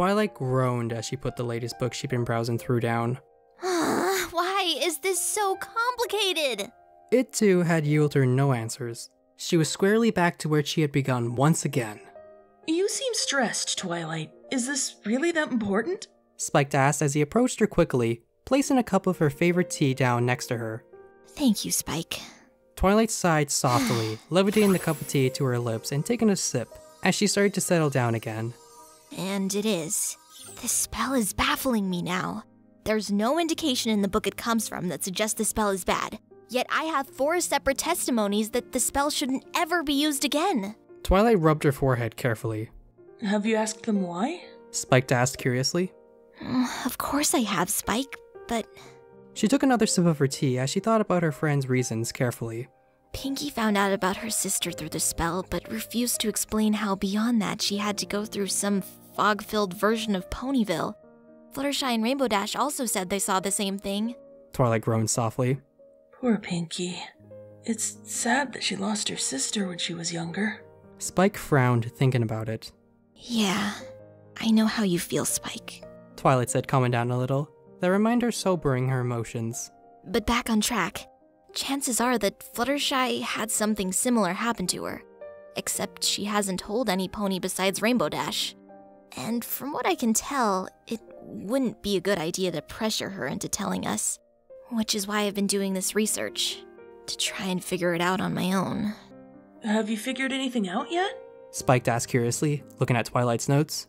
Twilight groaned as she put the latest book she'd been browsing through down. Why is this so complicated? It too had yielded her no answers. She was squarely back to where she had begun once again. You seem stressed, Twilight. Is this really that important? Spike asked as he approached her quickly, placing a cup of her favorite tea down next to her. Thank you, Spike. Twilight sighed softly, levitating the cup of tea to her lips and taking a sip as she started to settle down again. And it is. This spell is baffling me now. There's no indication in the book it comes from that suggests the spell is bad. Yet I have 4 separate testimonies that the spell shouldn't ever be used again. Twilight rubbed her forehead carefully. Have you asked them why? Spike asked curiously. Of course I have, Spike, but... She took another sip of her tea as she thought about her friend's reasons carefully. Pinkie found out about her sister through the spell, but refused to explain how beyond that she had to go through some fog-filled version of Ponyville. Fluttershy and Rainbow Dash also said they saw the same thing. Twilight groaned softly. Poor Pinkie. It's sad that she lost her sister when she was younger. Spike frowned, thinking about it. Yeah, I know how you feel, Spike. Twilight said, calming down a little, the reminder sobering her emotions. But back on track. Chances are that Fluttershy had something similar happen to her. Except she hasn't told any pony besides Rainbow Dash. And from what I can tell, it wouldn't be a good idea to pressure her into telling us. Which is why I've been doing this research. To try and figure it out on my own. Have you figured anything out yet? Spike asked curiously, looking at Twilight's notes.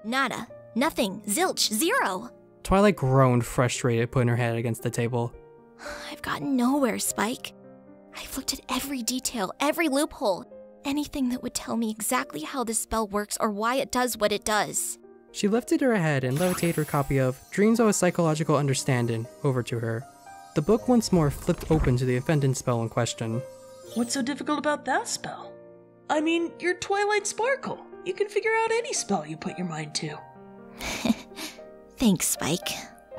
Nada. Nothing. Zilch. Zero. Twilight groaned, frustrated, putting her head against the table. I've gotten nowhere, Spike. I've looked at every detail, every loophole. Anything that would tell me exactly how this spell works or why it does what it does. She lifted her head and levitated her copy of Dreams of a Psychological Understanding over to her. The book once more flipped open to the offending spell in question. What's so difficult about that spell? I mean, you're Twilight Sparkle. You can figure out any spell you put your mind to. Thanks, Spike.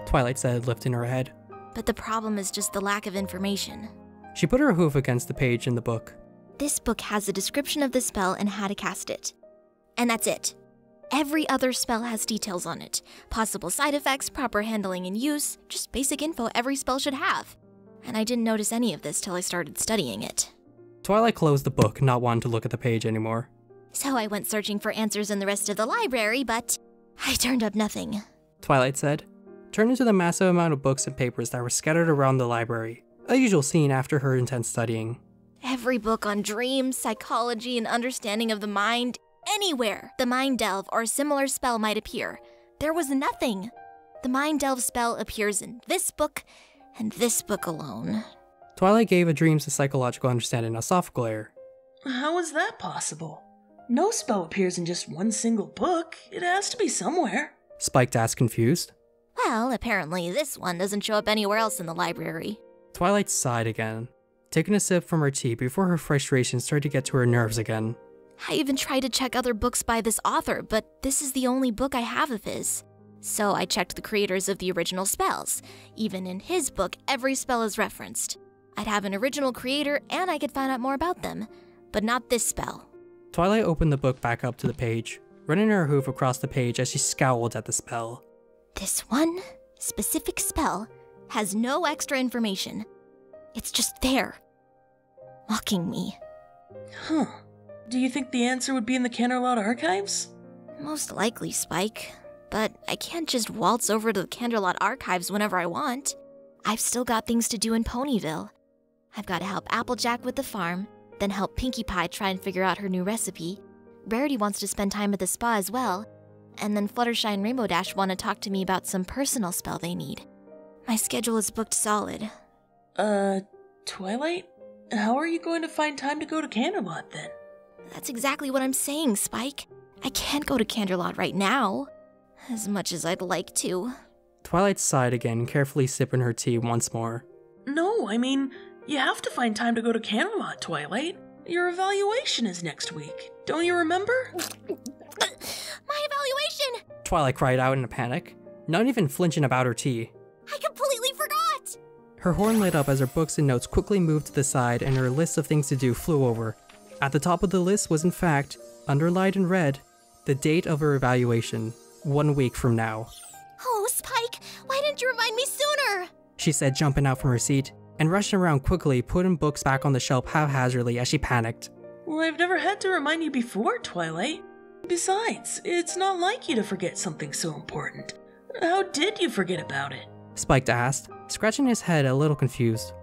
Twilight said, lifting her head. But the problem is just the lack of information. She put her hoof against the page in the book. This book has a description of the spell and how to cast it. And that's it. Every other spell has details on it. Possible side effects, proper handling and use, just basic info every spell should have. And I didn't notice any of this till I started studying it. Twilight closed the book, not wanting to look at the page anymore. So I went searching for answers in the rest of the library, but I turned up nothing. Twilight said, turning to the massive amount of books and papers that were scattered around the library, a usual scene after her intense studying. Every book on dreams, psychology, and understanding of the mind, anywhere the Mind Delve or a similar spell might appear. There was nothing. The Mind Delve spell appears in this book, and this book alone. Twilight gave a Dreams of Psychological Understanding a soft glare. How is that possible? No spell appears in just one single book. It has to be somewhere. Spike asked, confused. Well, apparently this one doesn't show up anywhere else in the library. Twilight sighed again, taking a sip from her tea before her frustration started to get to her nerves again. I even tried to check other books by this author, but this is the only book I have of his. So I checked the creators of the original spells. Even in his book, every spell is referenced. I'd have an original creator and I could find out more about them, but not this spell. Twilight opened the book back up to the page, running her hoof across the page as she scowled at the spell. This one specific spell has no extra information. It's just there, mocking me. Huh. Do you think the answer would be in the Canterlot archives? Most likely, Spike. But I can't just waltz over to the Canterlot archives whenever I want. I've still got things to do in Ponyville. I've got to help Applejack with the farm, then help Pinkie Pie try and figure out her new recipe. Rarity wants to spend time at the spa as well. And then Fluttershy and Rainbow Dash want to talk to me about some personal spell they need. My schedule is booked solid. Twilight? How are you going to find time to go to Canterlot then? That's exactly what I'm saying, Spike. I can't go to Canterlot right now. As much as I'd like to. Twilight sighed again, carefully sipping her tea once more. No, I mean, you have to find time to go to Canterlot, Twilight. Your evaluation is next week. Don't you remember? My evaluation! Twilight cried out in a panic, not even flinching about her tea. I completely forgot! Her horn lit up as her books and notes quickly moved to the side and her list of things to do flew over. At the top of the list was in fact, underlined in red, the date of her evaluation, 1 week from now. Oh, Spike, why didn't you remind me sooner? She said, jumping out from her seat and rushing around quickly, putting books back on the shelf haphazardly as she panicked. Well, I've never had to remind you before, Twilight. Besides, it's not like you to forget something so important. How did you forget about it? Spike asked, scratching his head a little confused.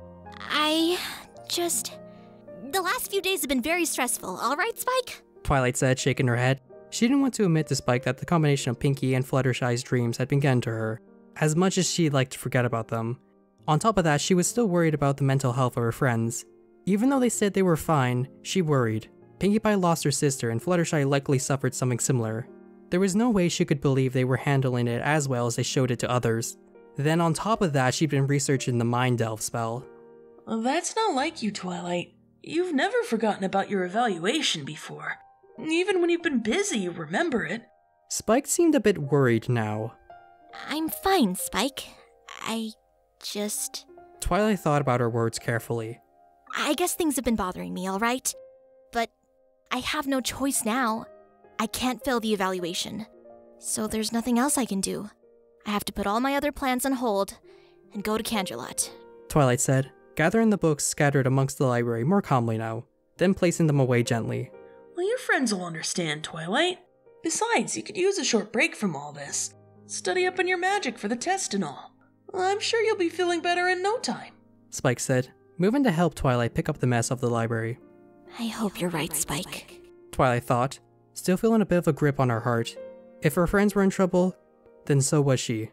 The last few days have been very stressful, alright, Spike? Twilight said, shaking her head. She didn't want to admit to Spike that the combination of Pinkie and Fluttershy's dreams had been getting to her, as much as she'd like to forget about them. On top of that, she was still worried about the mental health of her friends. Even though they said they were fine, she worried. Pinkie Pie lost her sister and Fluttershy likely suffered something similar. There was no way she could believe they were handling it as well as they showed it to others. Then on top of that, she'd been researching the Mind Delve spell. That's not like you, Twilight. You've never forgotten about your evaluation before. Even when you've been busy, you remember it. Spike seemed a bit worried now. I'm fine, Spike. Twilight thought about her words carefully. I guess things have been bothering me, alright? But I have no choice now. I can't fail the evaluation. So there's nothing else I can do. I have to put all my other plans on hold and go to Canterlot. Twilight said, gathering the books scattered amongst the library more calmly now, then placing them away gently. Well, your friends will understand, Twilight. Besides, you could use a short break from all this. Study up on your magic for the test and all. I'm sure you'll be feeling better in no time. Spike said, moving to help Twilight pick up the mess of the library. I hope you're right, Spike. Twilight thought, still feeling a bit of a grip on her heart. If her friends were in trouble, then so was she.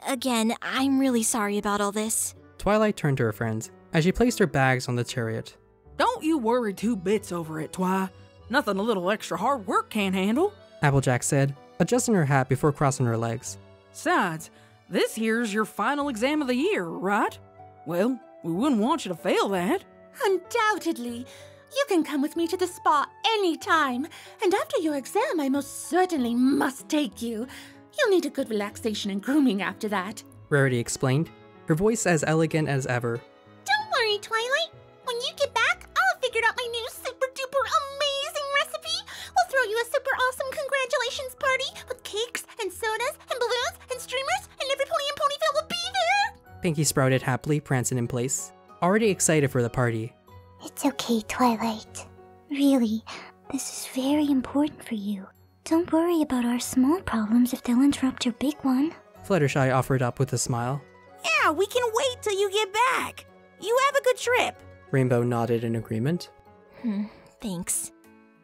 Again, I'm really sorry about all this. Twilight turned to her friends as she placed her bags on the chariot. Don't you worry 2 bits over it, Twi. Nothing a little extra hard work can't handle. Applejack said, adjusting her hat before crossing her legs. Besides, this here's your final exam of the year, right? Well, we wouldn't want you to fail that. Undoubtedly. You can come with me to the spa anytime. And after your exam, I most certainly must take you. You'll need a good relaxation and grooming after that. Rarity explained, her voice as elegant as ever. Don't worry, Twilight. When you get back, I'll have figured out my new super-duper amazing recipe. We'll throw you a super awesome congratulations party with cakes and sodas and balloons and streamers, and every pony in Ponyville will be there. Pinkie sprouted happily, prancing in place, already excited for the party. It's okay, Twilight. Really, this is very important for you. Don't worry about our small problems if they'll interrupt your big one. Fluttershy offered up with a smile. Yeah, we can wait till you get back. You have a good trip. Rainbow nodded in agreement. Thanks.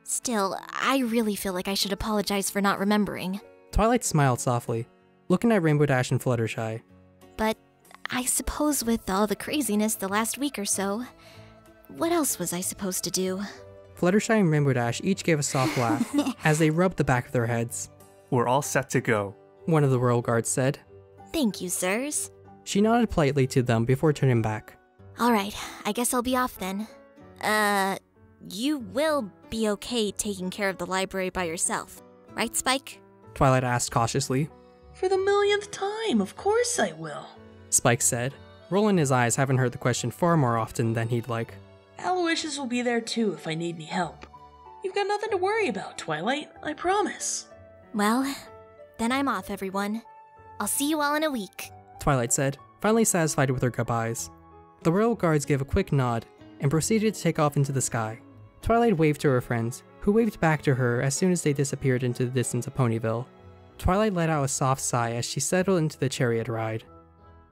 Still, I really feel like I should apologize for not remembering. Twilight smiled softly, looking at Rainbow Dash and Fluttershy. But I suppose with all the craziness the last week or so, what else was I supposed to do? Fluttershy and Rainbow Dash each gave a soft laugh as they rubbed the back of their heads. We're all set to go, one of the royal guards said. Thank you, sirs. She nodded politely to them before turning back. Alright, I guess I'll be off then. You will be okay taking care of the library by yourself, right, Spike? Twilight asked cautiously. For the millionth time, of course I will. Spike said, rolling his eyes, having heard the question far more often than he'd like. Aloysius will be there too if I need any help. You've got nothing to worry about, Twilight, I promise. Well, then I'm off, everyone. I'll see you all in a week. Twilight said, finally satisfied with her goodbyes. The royal guards gave a quick nod and proceeded to take off into the sky. Twilight waved to her friends, who waved back to her as soon as they disappeared into the distance of Ponyville. Twilight let out a soft sigh as she settled into the chariot ride.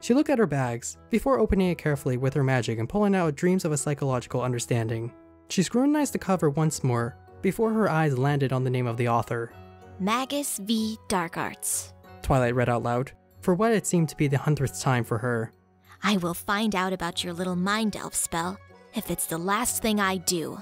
She looked at her bags, before opening it carefully with her magic and pulling out Dreams of a Psychological Understanding. She scrutinized the cover once more, before her eyes landed on the name of the author. Magus V. Dark Arts. Twilight read out loud, for what it seemed to be the 100th time for her. I will find out about your little Mind Delve spell, if it's the last thing I do.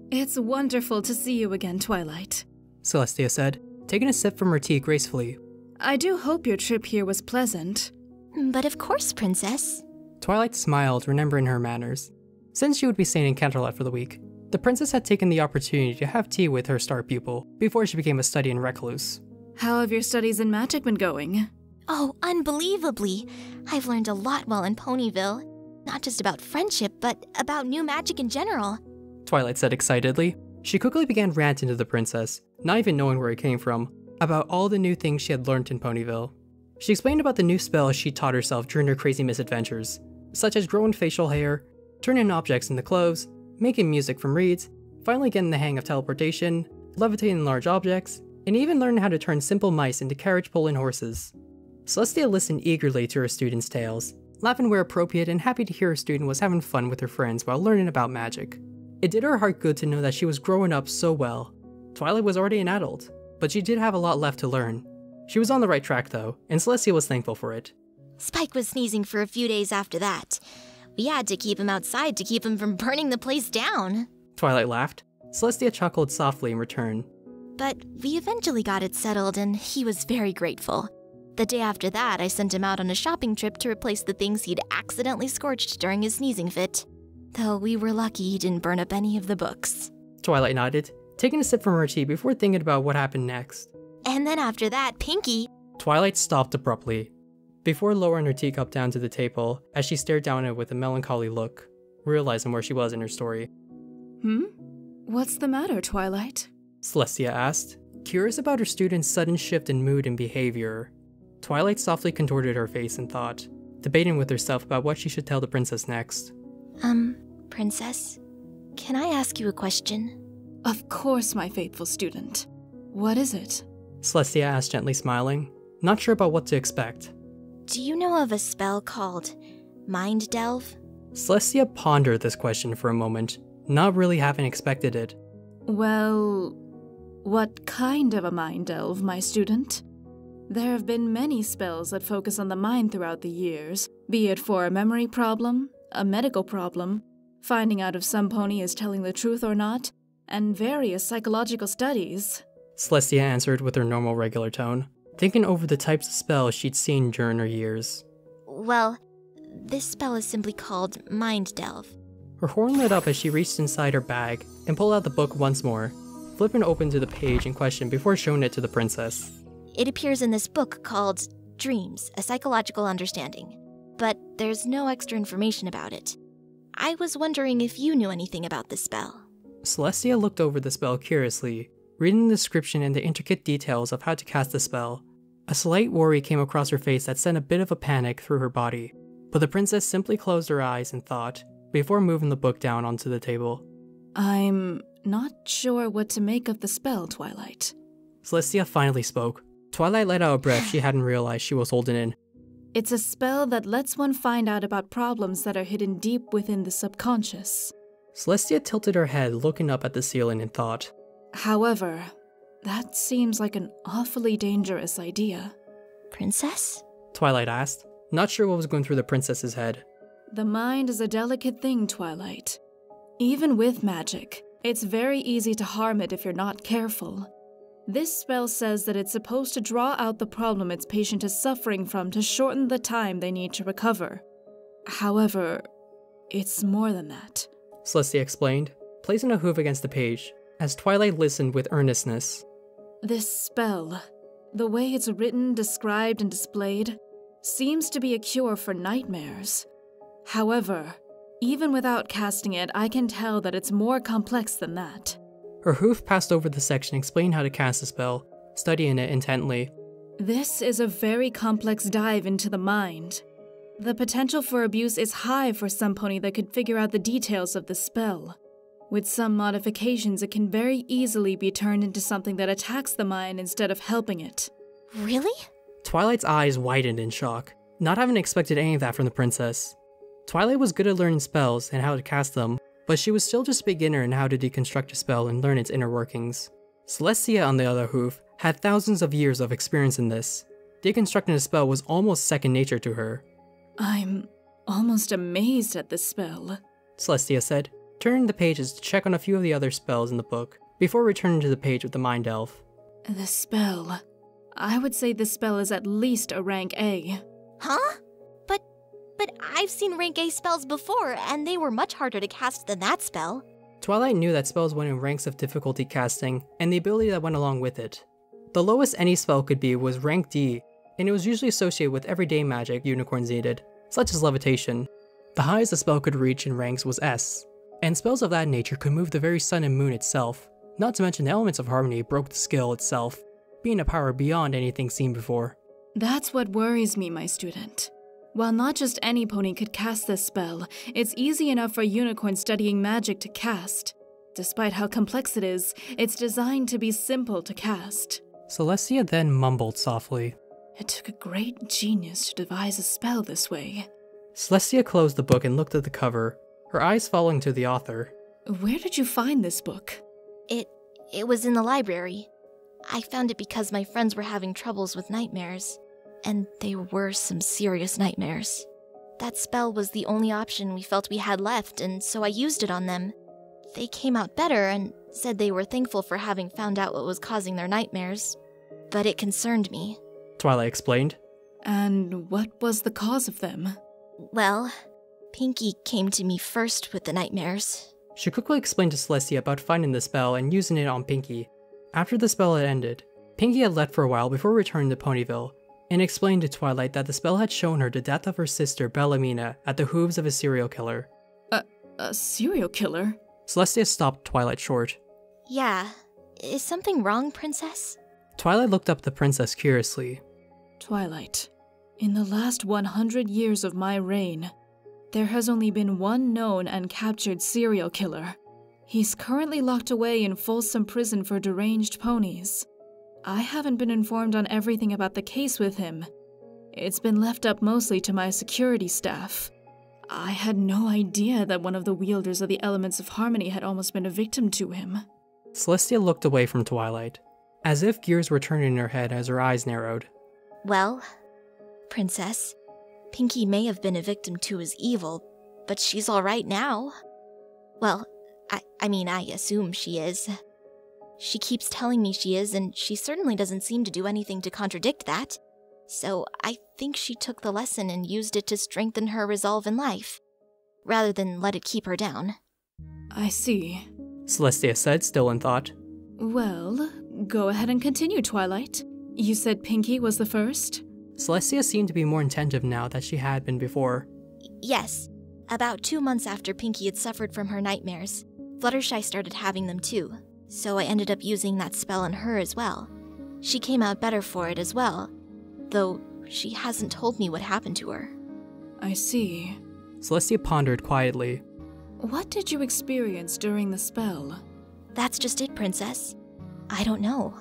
It's wonderful to see you again, Twilight, Celestia said, taking a sip from her tea gracefully. I do hope your trip here was pleasant. But of course, Princess. Twilight smiled, remembering her manners. Since she would be staying in Canterlot for the week, the princess had taken the opportunity to have tea with her star pupil before she became a studying recluse. How have your studies in magic been going? Oh, unbelievably. I've learned a lot while in Ponyville. Not just about friendship, but about new magic in general. Twilight said excitedly. She quickly began ranting to the princess, not even knowing where it came from, about all the new things she had learned in Ponyville. She explained about the new spells she taught herself during her crazy misadventures, such as growing facial hair, turning objects into clothes, making music from reeds, finally getting the hang of teleportation, levitating large objects, and even learning how to turn simple mice into carriage-pulling horses. Celestia listened eagerly to her students' tales, laughing where appropriate and happy to hear her student was having fun with her friends while learning about magic. It did her heart good to know that she was growing up so well. Twilight was already an adult, but she did have a lot left to learn. She was on the right track though, and Celestia was thankful for it. Spike was sneezing for a few days after that. We had to keep him outside to keep him from burning the place down. Twilight laughed. Celestia chuckled softly in return. But we eventually got it settled and he was very grateful. The day after that, I sent him out on a shopping trip to replace the things he'd accidentally scorched during his sneezing fit. Though we were lucky he didn't burn up any of the books. Twilight nodded, taking a sip from her tea before thinking about what happened next. And then after that, Pinkie... Twilight stopped abruptly, before lowering her teacup down to the table as she stared down at it with a melancholy look, realizing where she was in her story. What's the matter, Twilight? Celestia asked, curious about her student's sudden shift in mood and behavior. Twilight softly contorted her face in thought, debating with herself about what she should tell the princess next. Princess, can I ask you a question? Of course, my faithful student. What is it? Celestia asked, gently smiling, not sure about what to expect. Do you know of a spell called Mind Delve? Celestia pondered this question for a moment, not really having expected it. Well, what kind of a mind delve, my student? There have been many spells that focus on the mind throughout the years, be it for a memory problem, a medical problem, finding out if some pony is telling the truth or not, and various psychological studies. Celestia answered with her normal regular tone, thinking over the types of spells she'd seen during her years. Well, this spell is simply called Mind Delve. Her horn lit up as she reached inside her bag and pulled out the book once more, flipping open to the page in question before showing it to the princess. It appears in this book called Dreams, A Psychological Understanding, but there's no extra information about it. I was wondering if you knew anything about this spell. Celestia looked over the spell curiously, reading the description and the intricate details of how to cast the spell. A slight worry came across her face that sent a bit of a panic through her body, but the princess simply closed her eyes in thought before moving the book down onto the table. I'm not sure what to make of the spell, Twilight. Celestia finally spoke. Twilight let out a breath she hadn't realized she was holding in. It's a spell that lets one find out about problems that are hidden deep within the subconscious. Celestia tilted her head, looking up at the ceiling in thought. However, that seems like an awfully dangerous idea. Princess? Twilight asked, not sure what was going through the princess's head. The mind is a delicate thing, Twilight. Even with magic, it's very easy to harm it if you're not careful. This spell says that it's supposed to draw out the problem its patient is suffering from to shorten the time they need to recover. However, it's more than that. Celestia explained, placing a hoof against the page, as Twilight listened with earnestness. This spell, the way it's written, described, and displayed, seems to be a cure for nightmares. However, even without casting it, I can tell that it's more complex than that. Her hoof passed over the section explaining how to cast the spell, studying it intently. This is a very complex dive into the mind. The potential for abuse is high for some pony that could figure out the details of the spell. With some modifications, it can very easily be turned into something that attacks the mind instead of helping it. Really? Twilight's eyes widened in shock, not having expected any of that from the princess. Twilight was good at learning spells and how to cast them, but she was still just a beginner in how to deconstruct a spell and learn its inner workings. Celestia, on the other hoof, had thousands of years of experience in this. Deconstructing a spell was almost second nature to her. I'm almost amazed at this spell, Celestia said, turning the pages to check on a few of the other spells in the book, before returning to the page with the Mind Elf. The spell. I would say this spell is at least a rank A. Huh? But But I've seen rank A spells before, and they were much harder to cast than that spell. Twilight knew that spells went in ranks of difficulty casting, and the ability that went along with it. The lowest any spell could be was rank D, and it was usually associated with everyday magic unicorns needed, such as levitation. The highest a spell could reach in ranks was S, and spells of that nature could move the very sun and moon itself, not to mention the elements of harmony broke the skill itself, being a power beyond anything seen before. That's what worries me, my student. While not just any pony could cast this spell, it's easy enough for a unicorn studying magic to cast. Despite how complex it is, it's designed to be simple to cast. Celestia then mumbled softly. It took a great genius to devise a spell this way. Celestia closed the book and looked at the cover, her eyes falling to the author. Where did you find this book? It was in the library. I found it because my friends were having troubles with nightmares. And they were some serious nightmares. That spell was the only option we felt we had left, and so I used it on them. They came out better and said they were thankful for having found out what was causing their nightmares. But it concerned me. Twilight explained. And what was the cause of them? Well, Pinkie came to me first with the nightmares. She quickly explained to Celestia about finding the spell and using it on Pinkie. After the spell had ended, Pinkie had left for a while before returning to Ponyville, and explained to Twilight that the spell had shown her the death of her sister Bellamina at the hooves of a serial killer. A serial killer? Celestia stopped Twilight short. Yeah. Is something wrong, Princess? Twilight looked up at the princess curiously. Twilight, in the last 100 years of my reign, there has only been one known and captured serial killer. He's currently locked away in Folsom Prison for deranged ponies. I haven't been informed on everything about the case with him. It's been left up mostly to my security staff. I had no idea that one of the wielders of the elements of harmony had almost been a victim to him. Celestia looked away from Twilight, as if gears were turning in her head as her eyes narrowed. Well, Princess, Pinkie may have been a victim to his evil, but she's all right now. Well, I assume she is. She keeps telling me she is, and she certainly doesn't seem to do anything to contradict that. So I think she took the lesson and used it to strengthen her resolve in life, rather than let it keep her down. I see. Celestia said, still in thought. Well, go ahead and continue, Twilight. You said Pinkie was the first? Celestia seemed to be more attentive now than she had been before. Yes. About 2 months after Pinkie had suffered from her nightmares, Fluttershy started having them too. So I ended up using that spell on her as well. She came out better for it as well, though she hasn't told me what happened to her. I see. Celestia pondered quietly. What did you experience during the spell? That's just it, Princess. I don't know.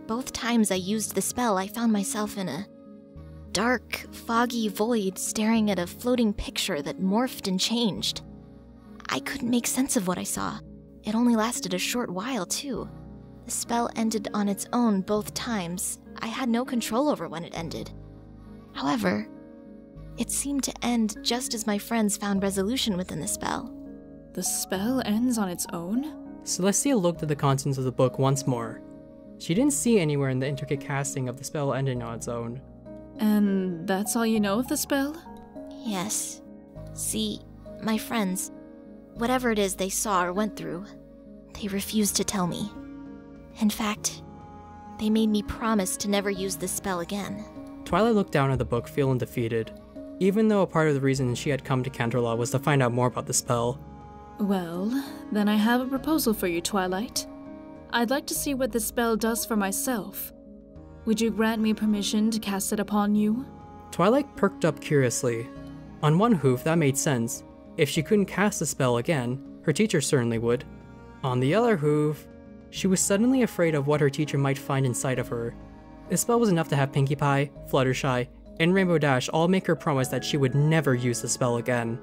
Both times I used the spell, I found myself in a dark, foggy void staring at a floating picture that morphed and changed. I couldn't make sense of what I saw. It only lasted a short while, too. The spell ended on its own both times. I had no control over when it ended. However, it seemed to end just as my friends found resolution within the spell. The spell ends on its own? Celestia looked at the contents of the book once more. She didn't see anywhere in the intricate casting of the spell ending on its own. And that's all you know of the spell? Yes. See, my friends, whatever it is they saw or went through, they refused to tell me. In fact, they made me promise to never use this spell again. Twilight looked down at the book, feeling defeated, even though a part of the reason she had come to Canterlot was to find out more about the spell. Well, then I have a proposal for you, Twilight. I'd like to see what the spell does for myself. Would you grant me permission to cast it upon you? Twilight perked up curiously. On one hoof, that made sense. If she couldn't cast the spell again, her teacher certainly would. On the other hoof, she was suddenly afraid of what her teacher might find inside of her. The spell was enough to have Pinkie Pie, Fluttershy, and Rainbow Dash all make her promise that she would never use the spell again.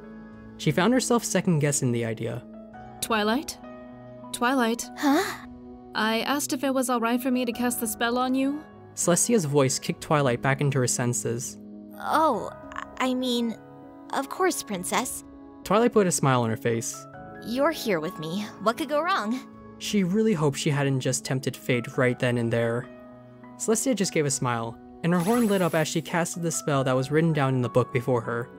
She found herself second-guessing the idea. Twilight? Twilight? Huh? I asked if it was alright for me to cast the spell on you? Celestia's voice kicked Twilight back into her senses. Oh, I mean, of course, Princess. Twilight put a smile on her face. You're here with me. What could go wrong? She really hoped she hadn't just tempted fate right then and there. Celestia just gave a smile, and her horn lit up as she casted the spell that was written down in the book before her.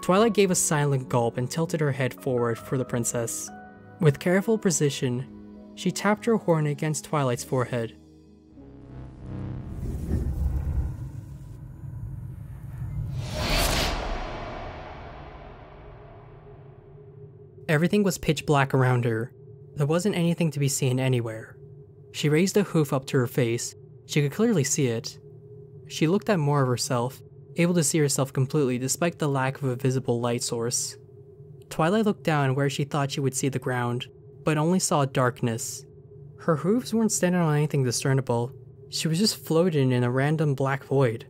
Twilight gave a silent gulp and tilted her head forward for the princess. With careful precision, she tapped her horn against Twilight's forehead. Everything was pitch black around her. There wasn't anything to be seen anywhere. She raised a hoof up to her face. She could clearly see it. She looked at more of herself, able to see herself completely despite the lack of a visible light source. Twilight looked down where she thought she would see the ground, but only saw darkness. Her hooves weren't standing on anything discernible. She was just floating in a random black void.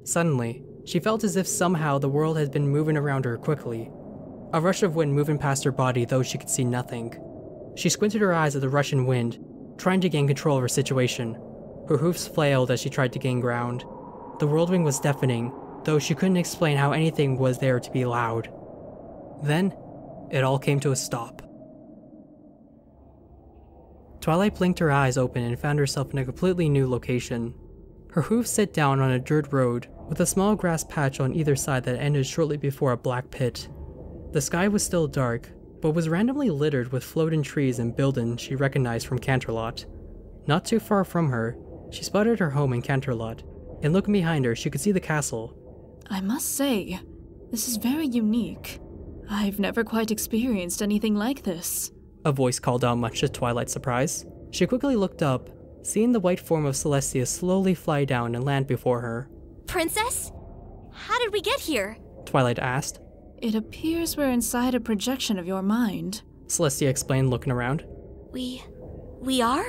Suddenly, she felt as if somehow the world had been moving around her quickly. A rush of wind moving past her body, though she could see nothing. She squinted her eyes at the rushing wind, trying to gain control of her situation. Her hoofs flailed as she tried to gain ground. The whirlwind was deafening, though she couldn't explain how anything was there to be loud. Then, it all came to a stop. Twilight blinked her eyes open and found herself in a completely new location. Her hoofs set down on a dirt road, with a small grass patch on either side that ended shortly before a black pit. The sky was still dark, but was randomly littered with floating trees and buildings she recognized from Canterlot. Not too far from her, she spotted her home in Canterlot, and looking behind her, she could see the castle. I must say, this is very unique. I've never quite experienced anything like this. A voice called out, much to Twilight's surprise. She quickly looked up, seeing the white form of Celestia slowly fly down and land before her. Princess? How did we get here? Twilight asked. It appears we're inside a projection of your mind. Celestia explained, looking around. We are?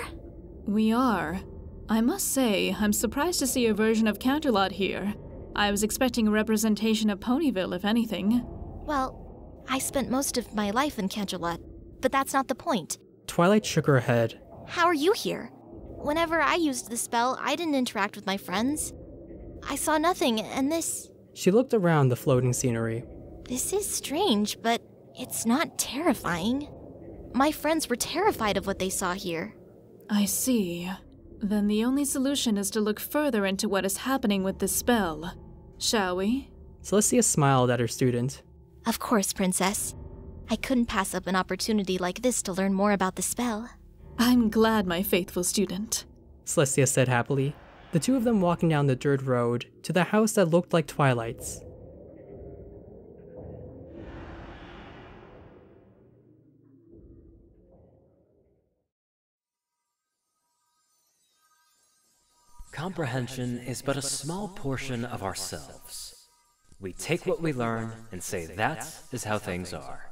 We are. I must say, I'm surprised to see a version of Canterlot here. I was expecting a representation of Ponyville, if anything. Well, I spent most of my life in Canterlot, but that's not the point. Twilight shook her head. How are you here? Whenever I used the spell, I didn't interact with my friends. I saw nothing, and this... She looked around the floating scenery. This is strange, but it's not terrifying. My friends were terrified of what they saw here. I see. Then the only solution is to look further into what is happening with this spell. Shall we? Celestia smiled at her student. Of course, Princess. I couldn't pass up an opportunity like this to learn more about the spell. I'm glad, my faithful student. Celestia said happily, the two of them walking down the dirt road to the house that looked like Twilight's. Comprehension is but a small portion of ourselves. We take what we learn and say that is how things are.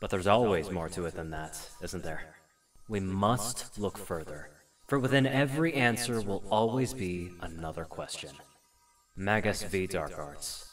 But there's always more to it than that, isn't there? We must look further, for within every answer will always be another question. Magus V. Dark Arts.